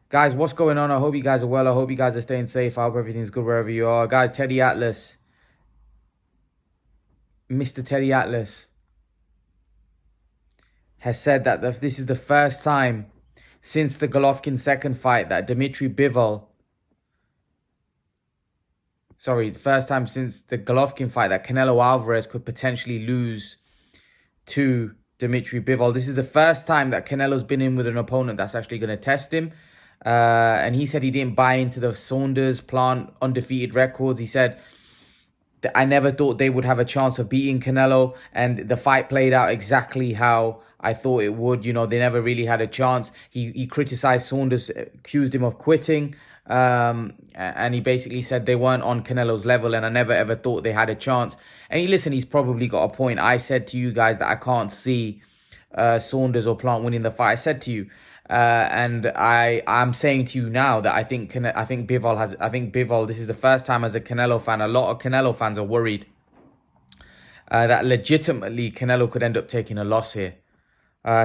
Guys, what's going on? I hope you guys are well. I hope you guys are staying safe. I hope everything's good wherever you are. Guys, Teddy Atlas, Mr. Teddy Atlas, has said that this is the first time since the Golovkin second fight that Dmitry Bivol, the first time since the Golovkin fight that Canelo Alvarez could potentially lose to Dmitry Bivol. This is the first time that Canelo's been in with an opponent that's actually going to test him. And he said he didn't buy into the Saunders Plant undefeated records. He said, I never thought they would have a chance of beating Canelo, and the fight played out exactly how I thought it would. You know, they never really had a chance. He criticized Saunders, accused him of quitting, and he basically said they weren't on Canelo's level, and I never ever thought they had a chance. And he's probably got a point. I said to you guys that I can't see Saunders or Plant winning the fight. I said to you. And I'm saying to you now that I think Bivol, this is the first time as a Canelo fan, a lot of Canelo fans are worried that legitimately Canelo could end up taking a loss here.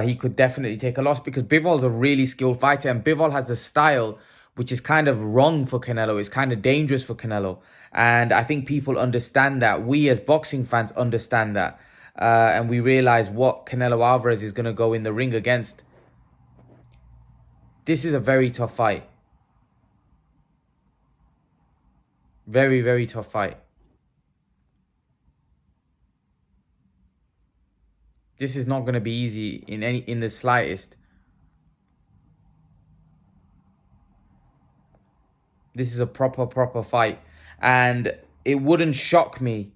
He could definitely take a loss because Bivol's a really skilled fighter, and Bivol has a style which is kind of wrong for Canelo. It's kind of dangerous for Canelo. And I think people understand that. We as boxing fans understand that. And we realize what Canelo Alvarez is going to go in the ring against. This is a very tough fight. Very, very tough fight. This is not going to be easy in the slightest. This is a proper fight. And it wouldn't shock me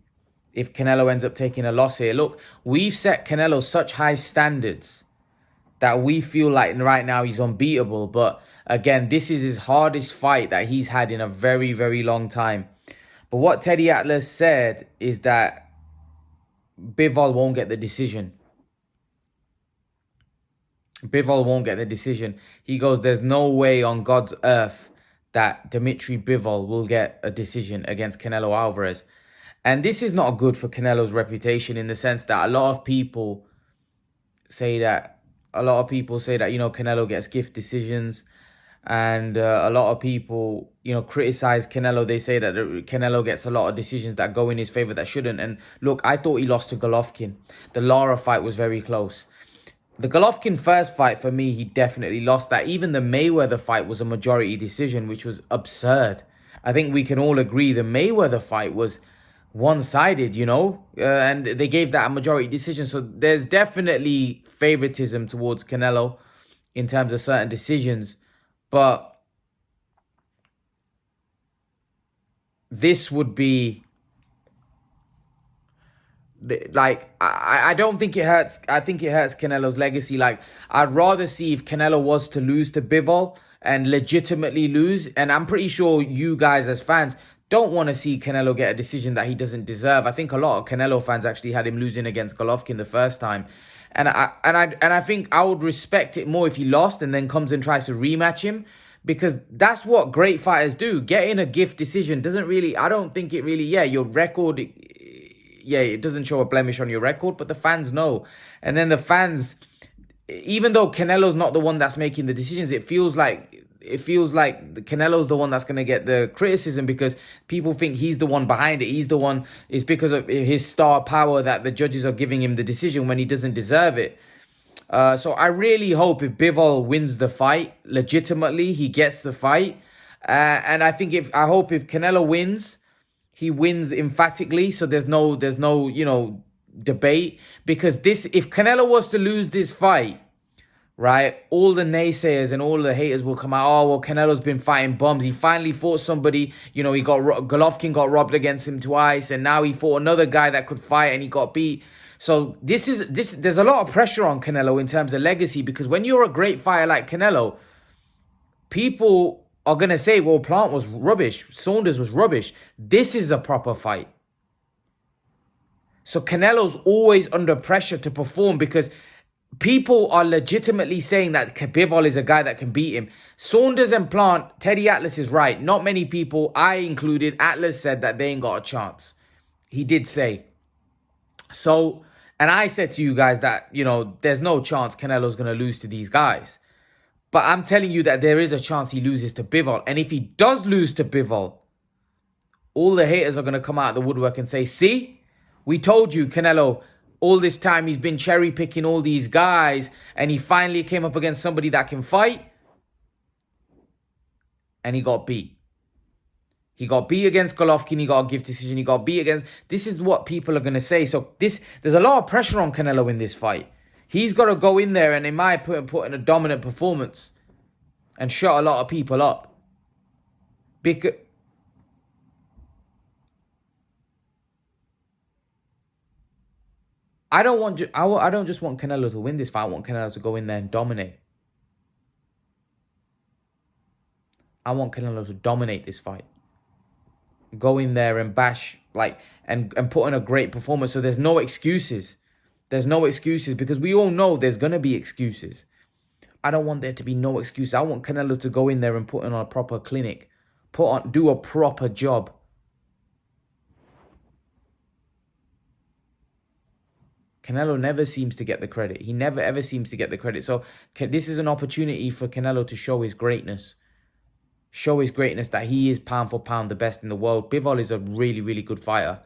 if Canelo ends up taking a loss here. Look, we've set Canelo such high standards that we feel like right now he's unbeatable. But again, this is his hardest fight that he's had in a very, very long time. But what Teddy Atlas said is that Bivol won't get the decision. Bivol won't get the decision. He goes, there's no way on God's earth that Dmitry Bivol will get a decision against Canelo Alvarez. And this is not good for Canelo's reputation in the sense that a lot of people say that, Canelo gets gift decisions. And a lot of people, criticize Canelo. They say that Canelo gets a lot of decisions that go in his favor that shouldn't. And look, I thought he lost to Golovkin. The Lara fight was very close. The Golovkin first fight, for me, he definitely lost that. Even the Mayweather fight was a majority decision, which was absurd. I think we can all agree the Mayweather fight was one-sided, and they gave that a majority decision. So there's definitely favoritism towards Canelo in terms of certain decisions. But this would be like, I don't think it hurts. I think it hurts Canelo's legacy. Like, I'd rather see if Canelo was to lose to Bivol and legitimately lose. And I'm pretty sure you guys as fans don't want to see Canelo get a decision that he doesn't deserve. I think a lot of Canelo fans actually had him losing against Golovkin the first time. And I think I would respect it more if he lost and then comes and tries to rematch him, because that's what great fighters do. Getting a gift decision doesn't really, I don't think it really, your record, it doesn't show a blemish on your record, but the fans know. And then the fans, even though Canelo's not the one that's making the decisions, it feels like Canelo's the one that's going to get the criticism because people think he's the one behind it. He's the one, it's because of his star power that the judges are giving him the decision when he doesn't deserve it. So I really hope if Bivol wins the fight legitimately, he gets the fight. And I hope if Canelo wins, he wins emphatically. So there's no, debate, because if Canelo was to lose this fight, right, all the naysayers and all the haters will come out. Oh, well, Canelo's been fighting bums. He finally fought somebody. Golovkin got robbed against him twice, and now he fought another guy that could fight, and he got beat. So there's a lot of pressure on Canelo in terms of legacy, because when you're a great fighter like Canelo, people are gonna say, well, Plant was rubbish, Saunders was rubbish. This is a proper fight. So Canelo's always under pressure to perform because people are legitimately saying that Bivol is a guy that can beat him. Saunders and Plant, Teddy Atlas is right. Not many people, I included, Atlas said that they ain't got a chance. He did say. So, and I said to you guys that, there's no chance Canelo's going to lose to these guys. But I'm telling you that there is a chance he loses to Bivol. And if he does lose to Bivol, all the haters are going to come out of the woodwork and say, see, we told you, Canelo, all this time he's been cherry picking all these guys and he finally came up against somebody that can fight and he got beat. He got beat against Golovkin. He got a gift decision. He got beat against... This is what people are going to say. So there's a lot of pressure on Canelo in this fight. He's got to go in there and, in my opinion, put in a dominant performance and shut a lot of people up. Because... I don't just want Canelo to win this fight. I want Canelo to go in there and dominate. I want Canelo to dominate this fight. Go in there and bash, and put in a great performance. So there's no excuses. There's no excuses because we all know there's going to be excuses. I don't want there to be no excuse. I want Canelo to go in there and put in on a proper clinic. Do a proper job. Canelo never seems to get the credit. He never ever seems to get the credit. So this is an opportunity for Canelo to show his greatness. Show his greatness that he is pound for pound the best in the world. Bivol is a really, really good fighter.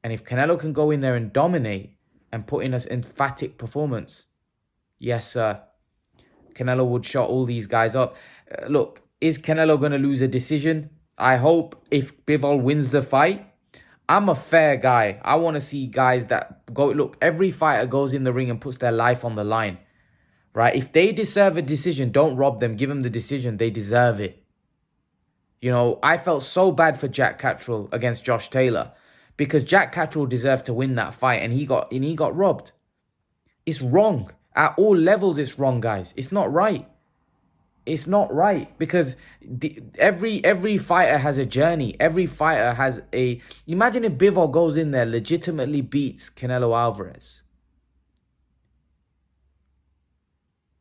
And if Canelo can go in there and dominate and put in an emphatic performance, yes, sir, Canelo would shut all these guys up. Look, is Canelo going to lose a decision? I hope if Bivol wins the fight. I'm a fair guy. I want to see guys that go... Look, every fighter goes in the ring and puts their life on the line. Right? If they deserve a decision, don't rob them. Give them the decision. They deserve it. You know, I felt so bad for Jack Catterall against Josh Taylor because Jack Catterall deserved to win that fight and he got robbed. It's wrong. At all levels, it's wrong, guys. It's not right. It's not right because every fighter has a journey. Every fighter has a... Imagine if Bivol goes in there, legitimately beats Canelo Alvarez.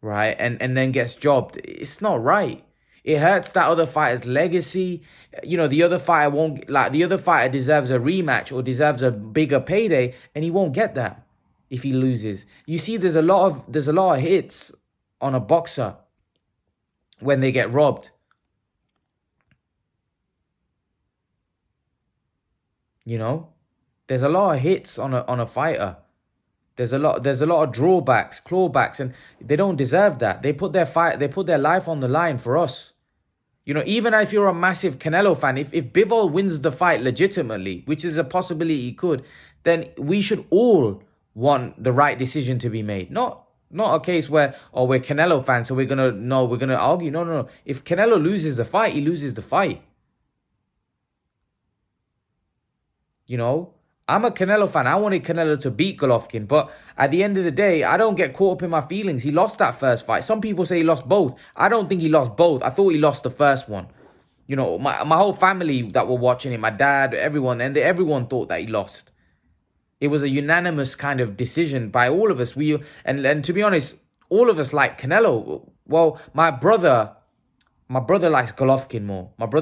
Right? And then gets jobbed. It's not right. It hurts that other fighter's legacy. You know, the other fighter won't... the other fighter deserves a rematch or deserves a bigger payday and he won't get that if he loses. You see, there's a lot of hits on a boxer when they get robbed. You know? There's a lot of hits on a fighter. There's a lot of drawbacks, clawbacks, and they don't deserve that. They put their life on the line for us. You know, even if you're a massive Canelo fan, if Bivol wins the fight legitimately, which is a possibility he could, then we should all want the right decision to be made. Not a case where, we're Canelo fans, so we're going to argue. No. If Canelo loses the fight, he loses the fight. You know, I'm a Canelo fan. I wanted Canelo to beat Golovkin. But at the end of the day, I don't get caught up in my feelings. He lost that first fight. Some people say he lost both. I don't think he lost both. I thought he lost the first one. You know, my whole family that were watching it, my dad, everyone, and everyone thought that he lost. It was a unanimous kind of decision by all of us. And to be honest, all of us like Canelo. Well, my brother likes Golovkin more. But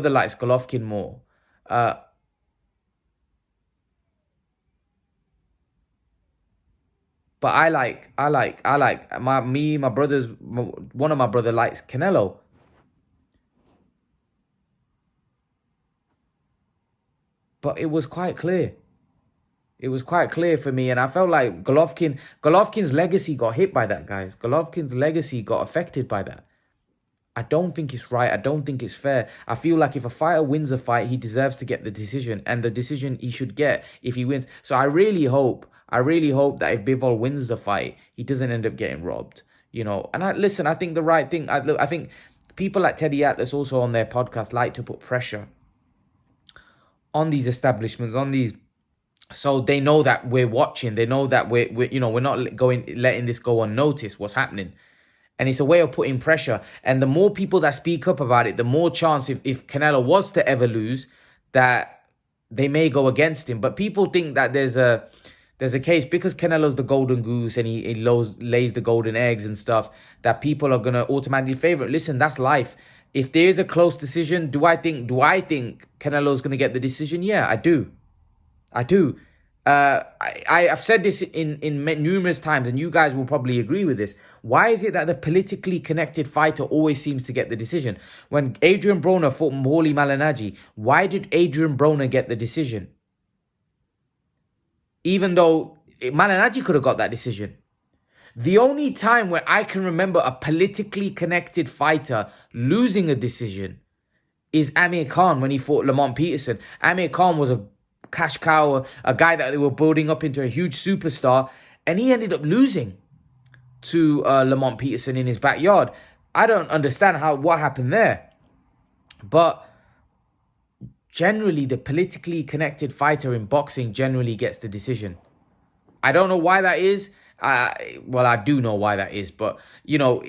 one of my brother likes Canelo. But it was quite clear. It was quite clear for me, and I felt like Golovkin's legacy got hit by that, guys. Golovkin's legacy got affected by that. I don't think it's right. I don't think it's fair. I feel like if a fighter wins a fight, he deserves to get the decision, and the decision he should get if he wins. So I really hope that if Bivol wins the fight, he doesn't end up getting robbed. You know, and I think the right thing. I think people like Teddy Atlas also on their podcast like to put pressure on these establishments, so they know that we're watching. They know that we're not letting this go unnoticed, what's happening. And it's a way of putting pressure. And the more people that speak up about it, the more chance if Canelo was to ever lose, that they may go against him. But people think that there's a case because Canelo's the golden goose and he lays the golden eggs and stuff, that people are going to automatically favor it. Listen, that's life. If there is a close decision, do I think Canelo's going to get the decision? Yeah, I do. I've said this in numerous times, and you guys will probably agree with this. Why is it that the politically connected fighter always seems to get the decision? When Adrian Broner fought Morley Malignaggi, why did Adrian Broner get the decision? Even though Malignaggi could have got that decision. The only time where I can remember a politically connected fighter losing a decision is Amir Khan when he fought Lamont Peterson. Amir Khan was a cash cow, a guy that they were building up into a huge superstar, and he ended up losing to Lamont Peterson in his backyard. I don't understand what happened there. But generally, the politically connected fighter in boxing generally gets the decision. I don't know why that is. Well, I do know why that is, but, you know,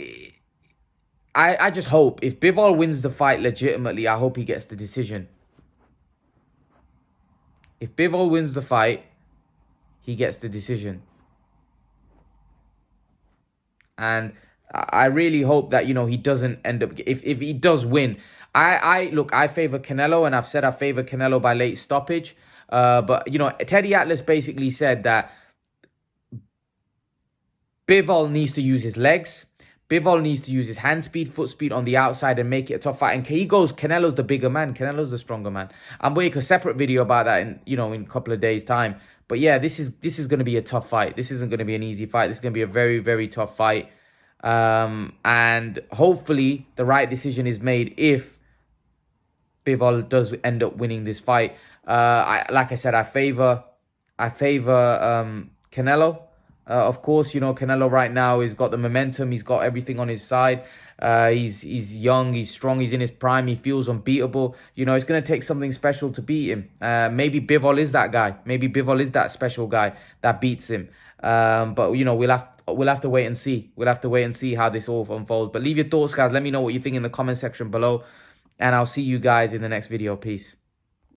I just hope if Bivol wins the fight legitimately, I hope he gets the decision. If Bivol wins the fight, he gets the decision. And I really hope that, you know, he doesn't end up... If he does win, look, I favor Canelo, and I've said I favor Canelo by late stoppage. But, you know, Teddy Atlas basically said that Bivol needs to use his legs. Bivol needs to use his hand speed, foot speed on the outside and make it a tough fight. And he goes, Canelo's the bigger man. Canelo's the stronger man. I'm making a separate video about that in, you know, in a couple of days' time. But yeah, this is going to be a tough fight. This isn't going to be an easy fight. This is going to be a very, very tough fight. And hopefully the right decision is made if Bivol does end up winning this fight. Like I said, I favor Canelo. Of course, you know, Canelo right now has got the momentum. He's got everything on his side. He's young, he's strong, he's in his prime. He feels unbeatable. You know, it's going to take something special to beat him. Maybe Bivol is that guy. Maybe Bivol is that special guy that beats him. But, you know, we'll have to wait and see. We'll have to wait and see how this all unfolds. But leave your thoughts, guys. Let me know what you think in the comment section below. And I'll see you guys in the next video. Peace.